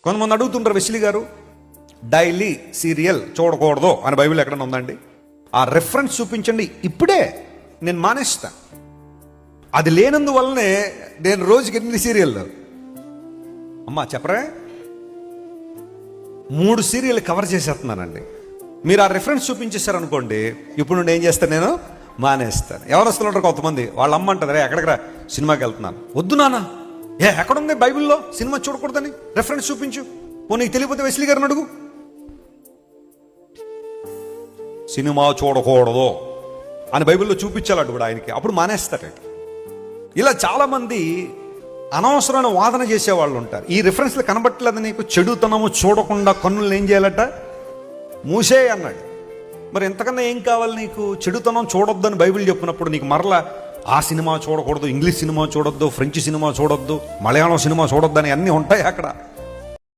కొంతమంది అడుగుతుంటారు, వెస్లీ గారు డైలీ సీరియల్ చూడకూడదు అని బైబిల్ ఎక్కడన్నా ఉందండి? ఆ రెఫరెన్స్ చూపించండి, ఇప్పుడే నేను మానేస్తా. అది లేనందువల్లనే నేను రోజుకి 8 సీరియళ్ళు. అమ్మా చెప్పరా, 3 సీరియల్ కవర్ చేసేస్తున్నానండి. మీరు ఆ రెఫరెన్స్ చూపించేశారనుకోండి, ఇప్పుడు నుండి ఏం చేస్తాను, నేను మానేస్తాను. ఎవరు వస్తున్నారు కొంతమంది, వాళ్ళ అమ్మ అంటుంది, రే ఎక్కడికి రా, సినిమాకి వెళ్తున్నాను. వద్దు నాన్న, ఎక్కడుంది బైబిల్లో సినిమా చూడకూడదని రెఫరెన్స్ చూపించు. నీకు తెలియకపోతే వెస్లీ గారిని అడుగు. సినిమా చూడకూడదు అని బైబిల్లో చూపించాలంట కూడా ఆయనకి, అప్పుడు మానేస్తాడు. ఇలా చాలామంది అనవసరమైన వాదన చేసేవాళ్ళు ఉంటారు. ఈ రిఫరెన్స్లు కనబట్టలేదు నీకు, చెడుతనము చూడకుండా కన్నులను ఏం చేయాలట, మూసే అన్నాడు. మరి ఎంతకన్నా ఏం కావాలి నీకు? చెడుతనం చూడొద్దని బైబిల్ చెప్పినప్పుడు నీకు మరలా ఆ సినిమా చూడకూడదు, ఇంగ్లీష్ సినిమా చూడొద్దు, ఫ్రెంచ్ సినిమా చూడొద్దు, మలయాళం సినిమా చూడొద్దు అని అన్నీ ఉంటాయి అక్కడ.